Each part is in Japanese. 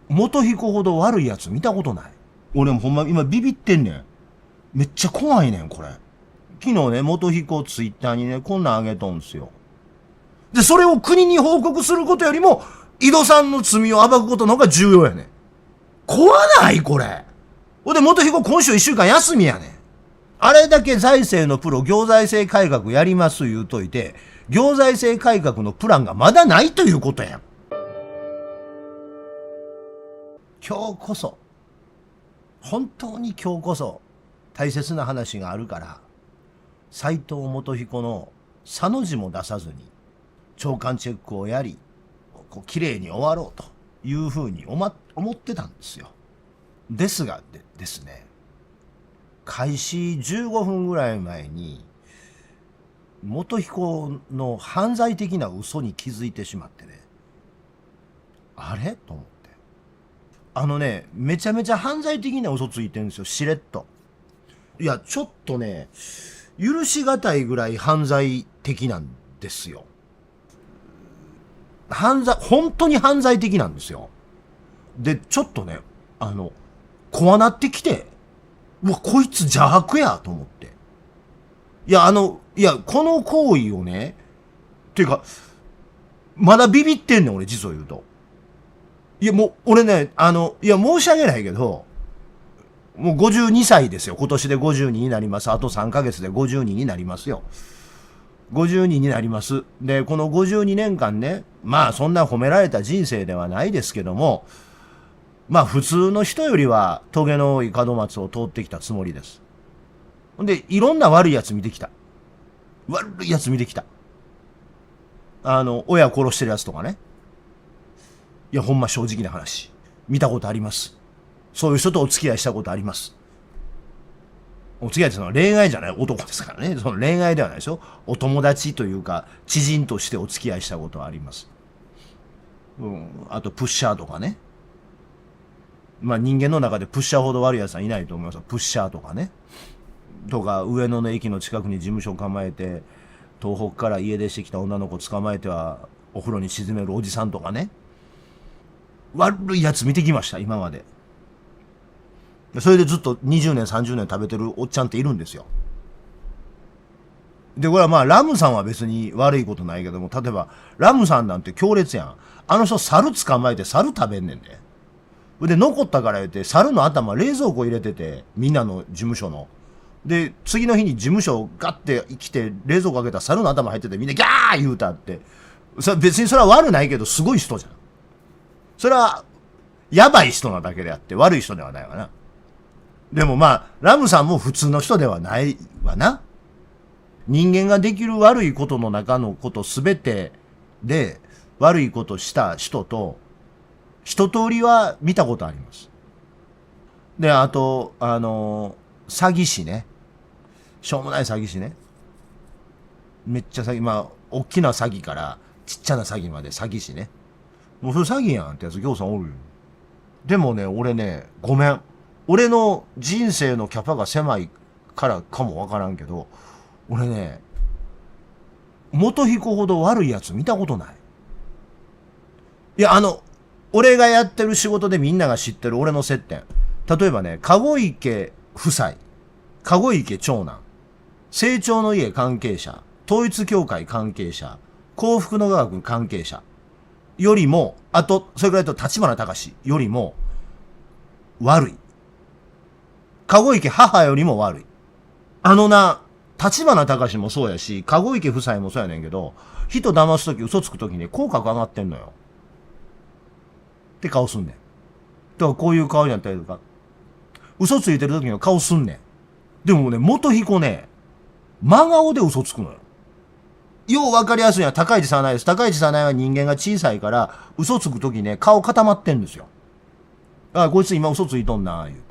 元彦ほど悪いやつ見たことない。俺もほんま今ビビってんねん。めっちゃ怖いねん、これ。昨日ね、元彦ツイッターにね、こんなんあげとんすよ。で、それを国に報告することよりも、井戸さんの罪を暴くことの方が重要やねん。怖ないこれ。ほんで、元彦今週1週間休みやねん。あれだけ財政のプロ、行財政改革やります言うといて、行財政改革のプランがまだないということやん。今日こそ、本当に今日こそ、大切な話があるから、斎藤元彦のさの字も出さずに、長官チェックをやり、綺麗に終わろうというふうに思ってたんですよ。ですがですね、開始15分ぐらい前に、元彦の犯罪的な嘘に気づいてしまってね、あれと思って。めちゃめちゃ犯罪的な嘘ついてるんですよ、しれっと。いや、ちょっとね、許しがたいぐらい犯罪的なんですよ。本当に犯罪的なんですよ。で、ちょっとね、怖なってきて、うわ、こいつ邪悪やと思って。いや、この行為をね、っていうか、まだビビってんねん、俺、実を言うと。いや、もう、俺ね、申し訳ないけど、もう52歳ですよ。今年で52になります。あと3ヶ月で52になりますよ。52になります。で、この52年間ね、まあそんな褒められた人生ではないですけども、まあ普通の人よりはトゲの多い門松を通ってきたつもりです。ほんで、いろんな悪いやつ見てきた。悪いやつ見てきた。親殺してるやつとかね。いや、ほんま正直な話。見たことあります。そういう人とお付き合いしたことあります。お付き合いってその恋愛じゃない男ですからね。その恋愛ではないですよ。お友達というか、知人としてお付き合いしたことはあります。あと、プッシャーとかね。まあ人間の中でプッシャーほど悪い奴はいないと思います。プッシャーとかね。とか、上野の駅の近くに事務所構えて、東北から家出してきた女の子捕まえては、お風呂に沈めるおじさんとかね。悪い奴見てきました、今まで。それでずっと20年、30年食べてるおっちゃんっているんですよ。で、これはまあ、ラムさんは別に悪いことないけども、例えば、ラムさんなんて強烈やん。あの人、猿捕まえて猿食べんねんで。で、残ったから言って、猿の頭冷蔵庫入れてて、みんなの事務所の。で、次の日に事務所ガッて来て、冷蔵庫開けたら猿の頭入ってて、みんなギャー言うたって。別にそれは悪ないけど、すごい人じゃん。それは、やばい人なだけであって、悪い人ではないわな。でもまあ、ラムさんも普通の人ではないわな。人間ができる悪いことの中のことすべてで悪いことした人と一通りは見たことあります。で、あと、詐欺師ね。しょうもない詐欺師ね。めっちゃ詐欺、まあ、大きな詐欺からちっちゃな詐欺まで詐欺師ね。もうそれ詐欺やんってやつ、ぎょうさんおるよ。でもね、俺ね、ごめん。俺の人生のキャパが狭いからかもわからんけど、俺ね、元彦ほど悪いやつ見たことない。いや、俺がやってる仕事でみんなが知ってる俺の接点。例えばね、籠池夫妻、籠池長男、成長の家関係者、統一教会関係者、幸福の科学関係者よりも、あと、それからと立花隆よりも悪い。籠池母よりも悪い。立花隆もそうやし、籠池夫妻もそうやねんけど、人騙すとき、嘘つくときに口角上がってんのよ。って顔すんねん。だからこういう顔になったりとか、嘘ついてるときの顔すんねん。でもね、元彦ね、真顔で嘘つくのよ。ようわかりやすいのは高市早苗です。高市早苗は人間が小さいから、嘘つくときね、顔固まってんですよ。あ、こいつ今嘘ついとんな、言うて。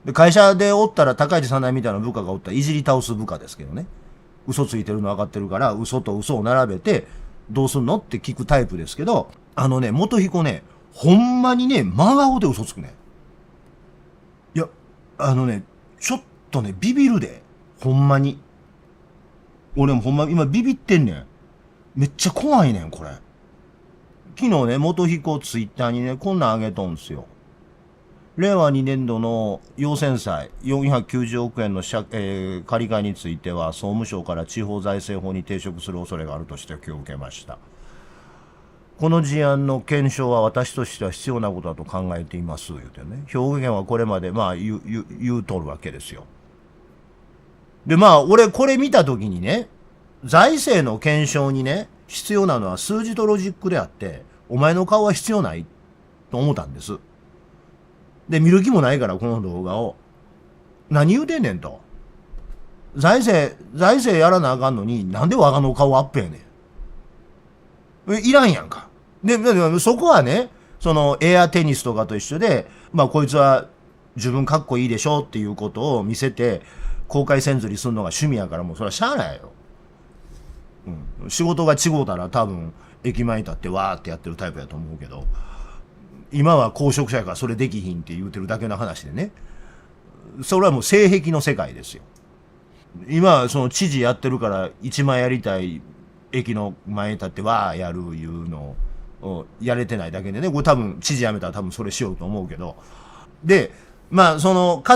で、会社でおったら高市早苗みたいな部下がおったらいじり倒す部下ですけどね。嘘ついてるの分かってるから、嘘と嘘を並べて、どうすんのって聞くタイプですけど、元彦ね、ほんまにね、真顔で嘘つくね。いや、ちょっとね、ビビるで。ほんまに。俺もほんま今ビビってんねん。めっちゃ怖いねん、これ。昨日ね、元彦ツイッターにね、こんなんあげとんすよ。令和2年度の要選債490億円の借り換えについては、総務省から地方財政法に抵触する恐れがあるとして今日受けました。この事案の検証は私としては必要なことだと考えています、言うてね。兵庫県はこれまで言うとるわけですよ。で、俺これ見たときにね、財政の検証にね、必要なのは数字とロジックであって、お前の顔は必要ないと思ったんです。で、見る気もないから、この動画を。何言うてんねんと。財政やらなあかんのに、なんで我がの顔アップやねん。いらんやんか。で、そこはね、そのエアテニスとかと一緒で、こいつは自分かっこいいでしょっていうことを見せて、公開線釣りするのが趣味やから、もうそれはしゃあないよ。仕事が違うたら多分、駅前に立ってわーってやってるタイプやと思うけど、今は公職者やからそれできひんって言うてるだけの話でね。それはもう性癖の世界ですよ。今はその知事やってるから一番やりたい駅の前に立ってわーやるいうのをやれてないだけでね。これ多分知事辞めたら多分それしようと思うけど。で、か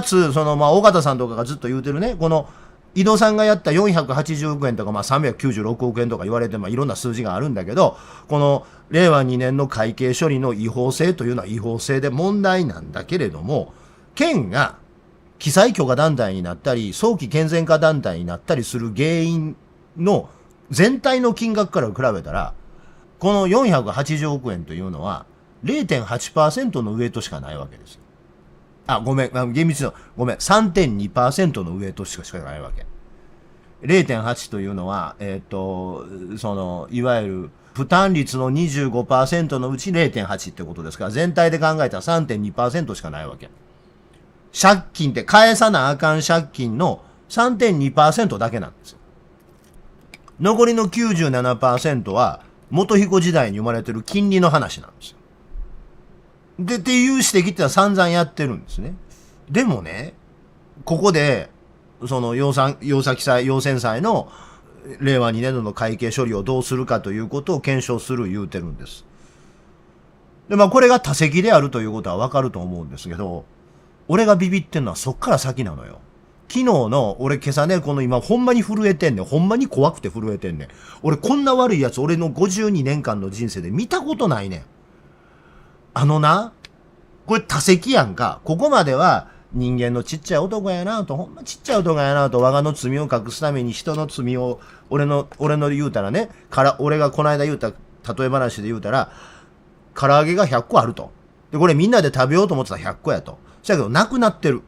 つ、尾形さんとかがずっと言うてるね、この、井戸さんがやった480億円とか、396億円とか言われて、いろんな数字があるんだけど、この、令和2年の会計処理の違法性というのは違法性で問題なんだけれども、県が、記載許可団体になったり、早期健全化団体になったりする原因の全体の金額から比べたら、この480億円というのは、0.8% のウエイトしかないわけですよ。ごめん、厳密の、ごめん、3.2% のウエイトしかないわけ。0.8 というのは、いわゆる、負担率の 25% のうち 0.8 ってことですから、全体で考えたら 3.2% しかないわけ。借金って返さなあかん借金の 3.2% だけなんですよ。残りの 97% は、元彦時代に生まれてる金利の話なんですよ。で、っていう指摘ってのは散々やってるんですね。でもね、ここで、その要選祭の令和2年度の会計処理をどうするかということを検証する言うてるんです。で、これが多席であるということはわかると思うんですけど、俺がビビってんのはそっから先なのよ。昨日の、俺今朝ね、この今ほんまに震えてんねん。ほんまに怖くて震えてんねん。俺こんな悪いやつ、俺の52年間の人生で見たことないねん。これ多席やんか。ここまでは人間のちっちゃい男やなと、ほんまちっちゃい男やなと、我がの罪を隠すために人の罪を、俺の言うたらね、俺がこの間言うた、例え話で言うたら、唐揚げが100個あると。で、これみんなで食べようと思ってたら100個やと。そやけど、なくなってる。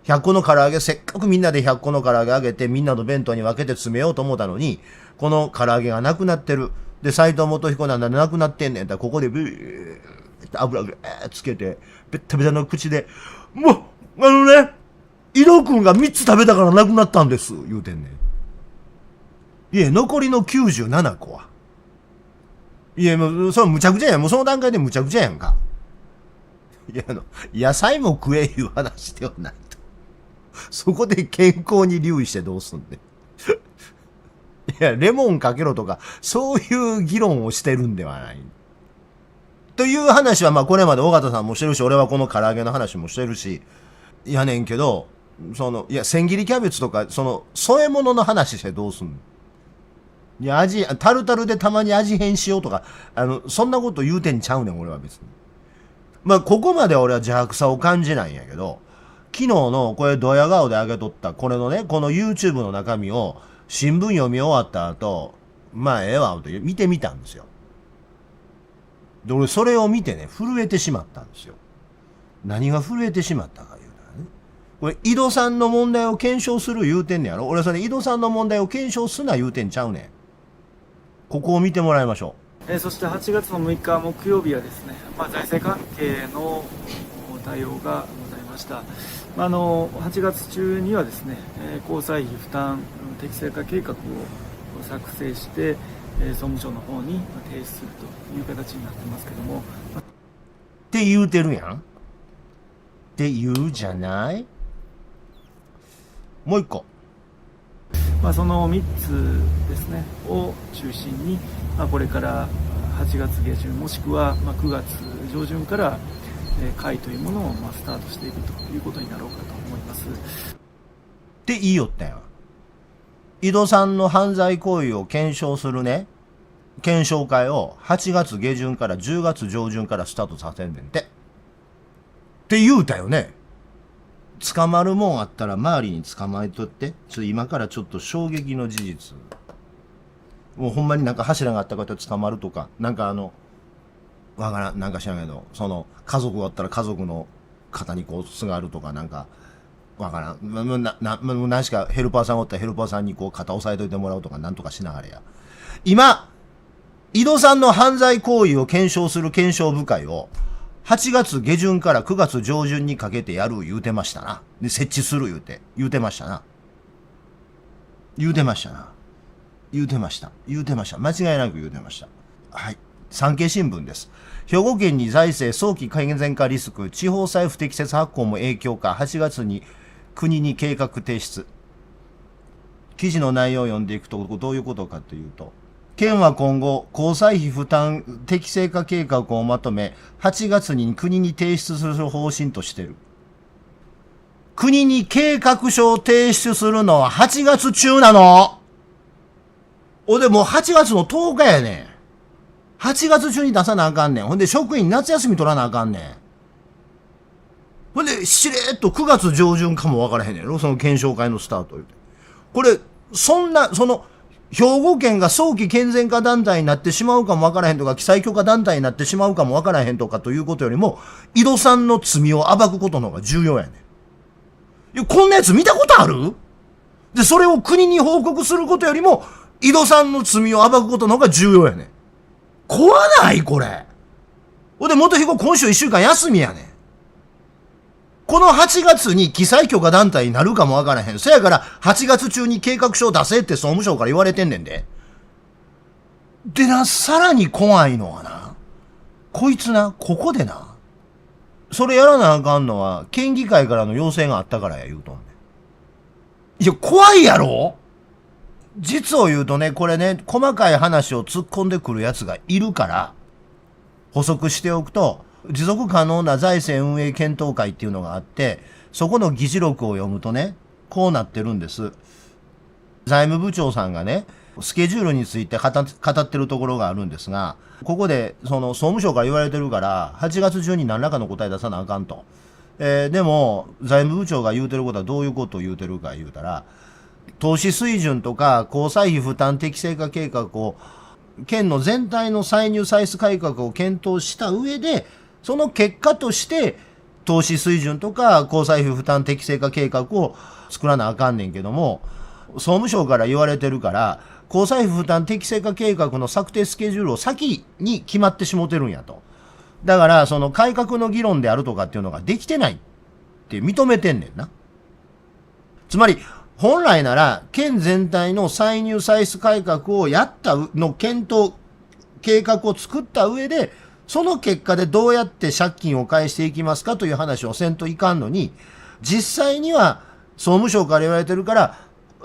100個の唐揚げ、せっかくみんなで100個の唐揚げあげて、みんなの弁当に分けて詰めようと思ったのに、この唐揚げがなくなってる。で、斎藤元彦なんだなくなってんねん。ここでブーって油つけて、ベッタベタの口で、もう、井戸くんが3つ食べたからなくなったんです、言うてんねん。いや、残りの97個は。いや、もう、それむちゃくちゃやん。もうその段階でむちゃくちゃやんか。いや、野菜も食えいう話ではないと。そこで健康に留意してどうすんねん。いや、レモンかけろとか、そういう議論をしてるんではない。という話は、これまで尾形さんもしてるし、俺はこの唐揚げの話もしてるし、やねんけど、千切りキャベツとか、添え物の話してどうすんの？いや、タルタルでたまに味変しようとか、そんなこと言うてんちゃうねん、俺は別に。ここまで俺は邪悪さを感じないんやけど、昨日の、これドヤ顔で上げとった、これのね、この YouTube の中身を、新聞読み終わった後、ええわ、って見てみたんですよ。で、俺それを見てね、震えてしまったんですよ。何が震えてしまったか言うたらね。これ、井戸さんの問題を検証する言うてんねやろ。俺それ井戸さんの問題を検証すな言うてんちゃうねん。ここを見てもらいましょう。そして8月の6日木曜日はですね、財政関係の対応がございました。8月中にはですね、交際費負担適正化計画を作成して、総務省の方に提出するという形になってますけども。って言うてるやん。って言うじゃない。もう一個。その3つですね、を中心に、これから8月下旬もしくは9月上旬から会というものをスタートしていくということになろうかと思います。って言いよったよ。井戸さんの犯罪行為を検証するね、検証会を8月下旬から10月上旬からスタートさせんねんて。って言うたよね。捕まるもんあったら周りに捕まえとって。今からちょっと衝撃の事実。もうほんまになんか柱があった方捕まるとか、なんかわからん、なんか知らんけど、その家族があったら家族の肩にこうすがるとか、なんか、わからん。何しかヘルパーさんおったらヘルパーさんにこう肩押さえといてもらうとかなんとかしながらや。今、井戸さんの犯罪行為を検証する検証部会を8月下旬から9月上旬にかけてやる言うてましたな。で、設置する言うてましたな。言うてましたな。言うてました。言うてました。間違いなく言うてました。はい。産経新聞です。兵庫県に財政早期改善化リスク、地方債不適切発行も影響か、8月に国に計画提出。記事の内容を読んでいくと、どういうことかというと、県は今後、交際費負担適正化計画をまとめ、8月に国に提出する方針としている。国に計画書を提出するのは8月中なの。でもう8月の10日やねん。8月中に出さなあかんねん。ほんで職員夏休み取らなあかんねん。ほんでしれっと9月上旬かもわからへんねんろ、その検証会のスタート。これ、兵庫県が早期健全化団体になってしまうかもわからへんとか、記載許可団体になってしまうかもわからへんとかということよりも、井戸さんの罪を暴くことの方が重要やねん。いや、こんなやつ見たことある？で、それを国に報告することよりも、井戸さんの罪を暴くことの方が重要やねん。怖ないこれ。ほんで、元彦今週1週間休みやねん。この8月に記載許可団体になるかもわからへん。そやから8月中に計画書を出せって総務省から言われてんねんで。でな、さらに怖いのはな、こいつな、ここでな、それやらなあかんのは県議会からの要請があったからや言うとんねん。いや、怖いやろ？実を言うとね、これね、細かい話を突っ込んでくるやつがいるから、補足しておくと、持続可能な財政運営検討会っていうのがあって、そこの議事録を読むとね、こうなってるんです。財務部長さんがね、スケジュールについて語ってるところがあるんですが、ここで、総務省から言われてるから、8月中に何らかの答え出さなあかんと。でも、財務部長が言うてることはどういうことを言うてるか言うたら、投資水準とか、交際費負担適正化計画を、県の全体の歳入歳出改革を検討した上で、その結果として、投資水準とか、交際費負担適正化計画を作らなあかんねんけども、総務省から言われてるから、交際費負担適正化計画の策定スケジュールを先に決まってしもてるんやと。だから、その改革の議論であるとかっていうのができてないって認めてんねんな。つまり、本来なら、県全体の歳入歳出改革をやったの検討、計画を作った上で、その結果でどうやって借金を返していきますかという話をせんといかんのに、実際には総務省から言われてるから、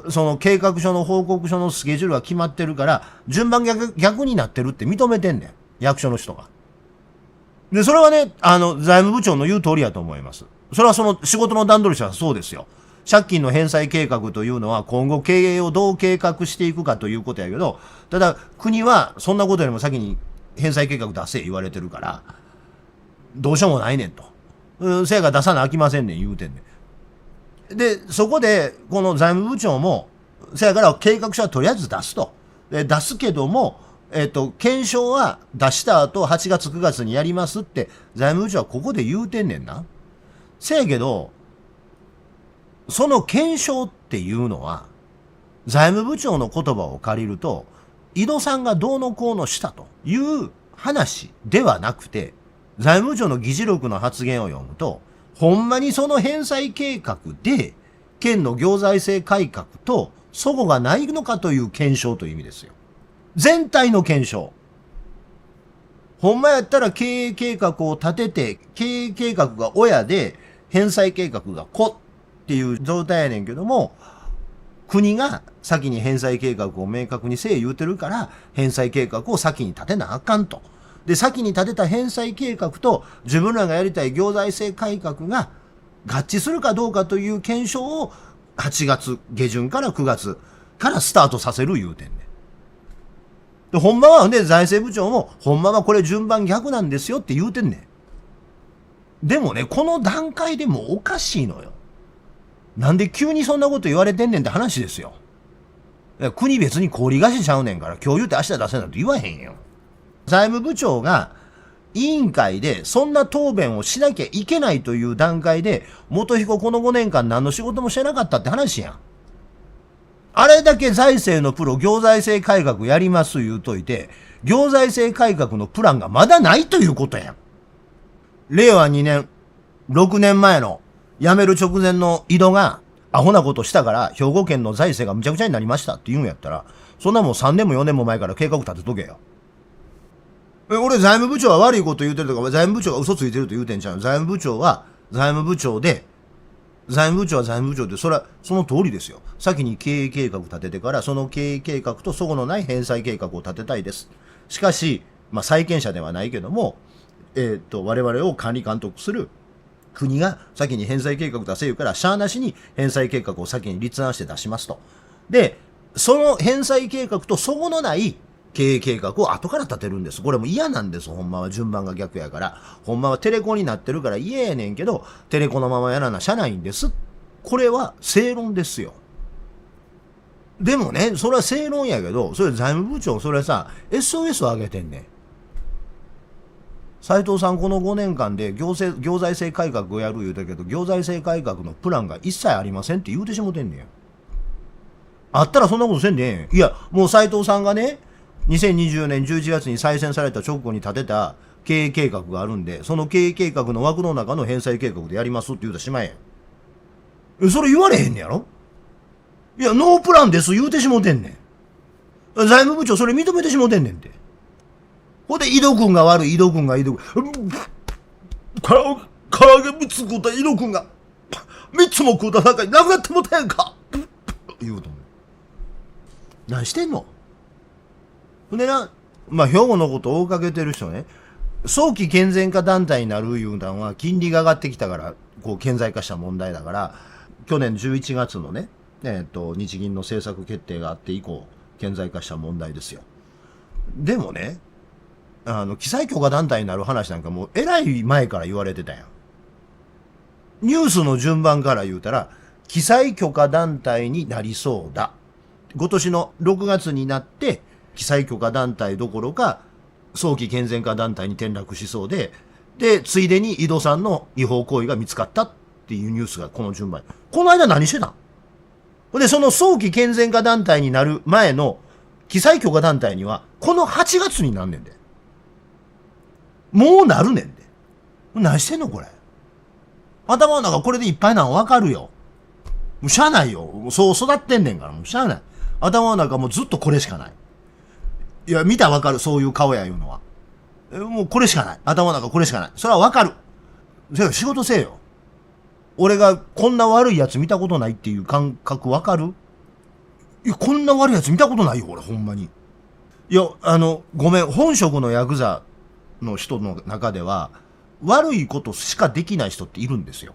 その計画書の報告書のスケジュールが決まってるから、順番逆になってるって認めてんねん。役所の人が。で、それはね、財務部長の言う通りやと思います。それはその仕事の段取り者はそうですよ。借金の返済計画というのは今後経営をどう計画していくかということやけど、ただ国はそんなことよりも先に返済計画出せ言われてるから、どうしようもないねんと。せやが出さなあきませんねん言うてんねん。で、そこで、この財務部長も、せやから計画書はとりあえず出すと。出すけども、検証は出した後8月9月にやりますって財務部長はここで言うてんねんな。せやけど、その検証っていうのは、財務部長の言葉を借りると、井戸さんがどうのこうのしたという話ではなくて、財務部長の議事録の発言を読むと、ほんまにその返済計画で、県の行財政改革と齟齬がないのかという検証という意味ですよ。全体の検証。ほんまやったら経営計画を立てて、経営計画が親で、返済計画が子っていう状態やねんけども、国が先に返済計画を明確にせえ言うてるから、返済計画を先に立てなあかんと。で、先に立てた返済計画と自分らがやりたい行財政改革が合致するかどうかという検証を8月下旬から9月からスタートさせる言うてんねん。で、ほんまはね、財政部長も、ほんまはこれ順番逆なんですよって言うてんねん。でもね、この段階でもうおかしいのよ。なんで急にそんなこと言われてんねんって話ですよ。国別に氷菓子ちゃうねんから、今日言うて明日出せなんて言わへんよ。財務部長が委員会でそんな答弁をしなきゃいけないという段階で、元彦この5年間何の仕事もしてなかったって話やん。あれだけ財政のプロ、行財政改革やります言うといて、行財政改革のプランがまだないということやん。令和2年、6年前の辞める直前の井戸がアホなことしたから兵庫県の財政がむちゃくちゃになりましたって言うんやったら、そんなもん3年も4年も前から計画立てとけよ。俺財務部長は悪いこと言うてるとか、財務部長が嘘ついてると言うてんちゃう。財務部長は財務部長で、財務部長は財務部長で、それはその通りですよ。先に経営計画立ててから、その経営計画と齟齬のない返済計画を立てたいです。しかし、債権者ではないけども、我々を管理監督する国が先に返済計画出せるから、しゃーなしに返済計画を先に立案して出しますと。で、その返済計画と齟齬のない経営計画を後から立てるんです。これも嫌なんです。ほんまは順番が逆やから。ほんまはテレコになってるから嫌やねんけど、テレコのままやらなしゃないんです。これは正論ですよ。でもね、それは正論やけど、それ財務部長、それさ、SOS を上げてんねん。斉藤さんこの5年間で行財政改革をやる言うたけど、行財政改革のプランが一切ありませんって言うてしもてんねん。あったらそんなことせんでええん。いや、もう斉藤さんがね、2024年11月に再選された直後に立てた経営計画があるんで、その経営計画の枠の中の返済計画でやりますって言うたらしまえん。それ言われへんねやろ。いや、ノープランです言うてしもてんねん。財務部長それ認めてしもてんねんて。ほんで、井戸君が悪い、井戸君が井戸君。唐揚げ3つ食うた井戸君が、3つも食うた中になくなってもたやんか言うと思う。何してんの。ほんでな、兵庫のことを追いかけてる人ね、早期健全化団体になるいうのは、金利が上がってきたから、顕在化した問題だから、去年11月のね、日銀の政策決定があって以降、顕在化した問題ですよ。でもね、記載許可団体になる話なんかもう、えらい前から言われてたやん。ニュースの順番から言うたら、記載許可団体になりそうだ。今年の6月になって、記載許可団体どころか、早期健全化団体に転落しそうで、ついでに井戸さんの違法行為が見つかったっていうニュースがこの順番。この間何してたん。ほんで、その早期健全化団体になる前の記載許可団体には、この8月になんねんで。もうなるねんで。何してんのこれ。頭の中これでいっぱいなの分かるよ。もうしゃあないよ。そう育ってんねんから、もうしゃあない。頭の中もうずっとこれしかない。いや、見たらわかる、そういう顔やいうのは。もうこれしかない。頭の中これしかない。それはわかる。それは仕事せえよ。俺がこんな悪いやつ見たことないっていう感覚わかる。いや、こんな悪いやつ見たことないよ、俺、ほんまに。いや、ごめん、本職のヤクザの人の中では、悪いことしかできない人っているんですよ。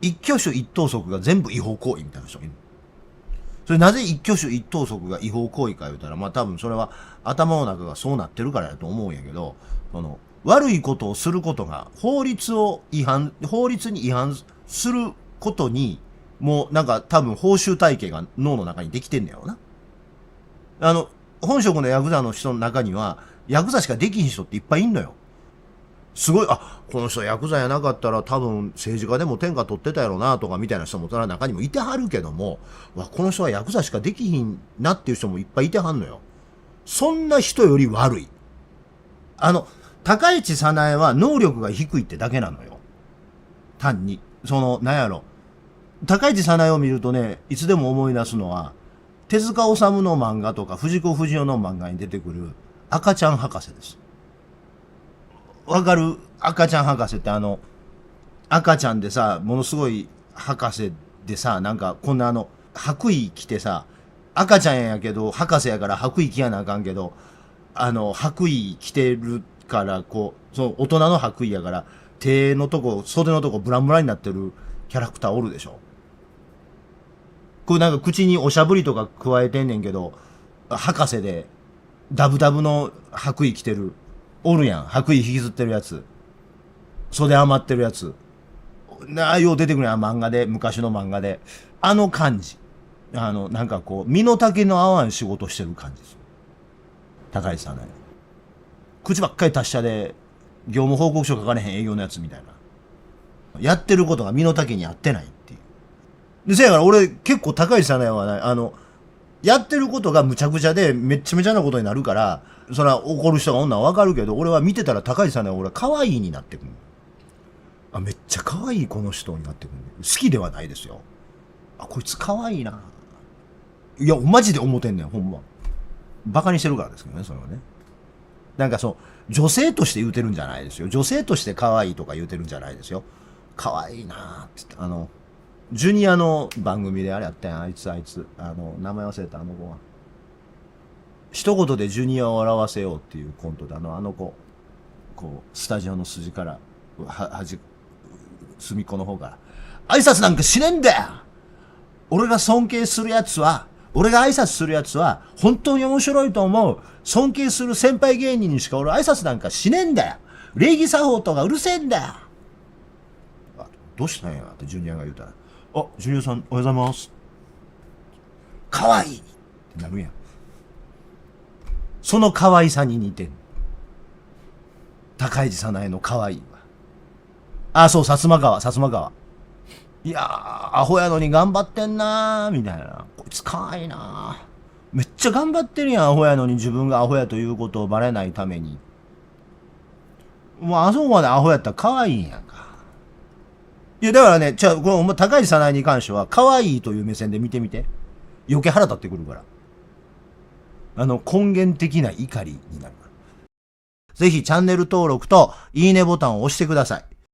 一挙手一投足が全部違法行為みたいな人いる。それなぜ一挙手一投足が違法行為か言うたら、多分それは頭の中がそうなってるからだと思うんやけど、悪いことをすることが法律に違反することに、もう多分報酬体系が脳の中にできてんだよな。本職のヤクザの人の中には、ヤクザしかできひん人っていっぱいいんのよ。すごい、この人ヤクザやなかったら多分政治家でも天下取ってたやろなとかみたいな人もその中にもいてはるけども、この人はヤクザしかできひんなっていう人もいっぱいいてはんのよ。そんな人より悪い。高市早苗は能力が低いってだけなのよ。単に。高市早苗を見るとね、いつでも思い出すのは、手塚治虫の漫画とか藤子不二雄の漫画に出てくる赤ちゃん博士です。わかる？赤ちゃん博士って赤ちゃんでさ、ものすごい博士でさ、こんな白衣着てさ、赤ちゃんやけど、博士やから白衣着やなあかんけど、白衣着てるから、こう、その大人の白衣やから、手のとこ、袖のとこブランブランになってるキャラクターおるでしょ。これなんか口におしゃぶりとか加えてんねんけど、博士で、ダブダブの白衣着てる、おるやん。白衣引きずってるやつ。袖余ってるやつ。よう出てくるやん、漫画で、昔の漫画で。あの感じ。なんかこう、身の丈の合わん仕事してる感じです。高市さんね。口ばっかり達者で、業務報告書書かれへん営業のやつみたいな。やってることが身の丈に合ってないっていう。で、せやから俺結構高市さんねはやってることがむちゃくちゃでめっちゃめちゃなことになるから、そら怒る人が女はわかるけど、俺は見てたら高市さんねは俺は可愛いになってくる。あ、めっちゃ可愛いこの人になってくる。好きではないですよ。あ、こいつ可愛いな。いや、マジで思ってんねん、ほんま。バカにしてるからですけどね、それはね。なんかそう、女性として言うてるんじゃないですよ。女性として可愛いとか言うてるんじゃないですよ。可愛いなーって言って、ジュニアの番組であれやったやん、あいつ。名前忘れた、あの子は。一言でジュニアを表せようっていうコントで、あの子、こう、スタジオの筋から、隅っこの方から、挨拶なんかしねえんだよ。俺が尊敬するやつは、俺が挨拶するやつは、本当に面白いと思う。尊敬する先輩芸人にしか俺挨拶なんかしねえんだよ。礼儀作法とかうるせえんだよ。あ、どうしたんやってジュニアが言うたら、あ、ジュニアさんおはようございます。可愛いってなるやん。その可愛さに似てん。高市早苗の可愛いわ。あ、そう、薩摩川。いやー、アホやのに頑張ってんなー、みたいな。こいつ可愛いなー。めっちゃ頑張ってるやん、アホやのに自分がアホやということをバレないために。もうあそこまでアホやったら可愛いんやんか。いや、だからね、この高市早苗に関しては、可愛いという目線で見てみて。余計腹立ってくるから。根源的な怒りになるから。ぜひチャンネル登録といいねボタンを押してください。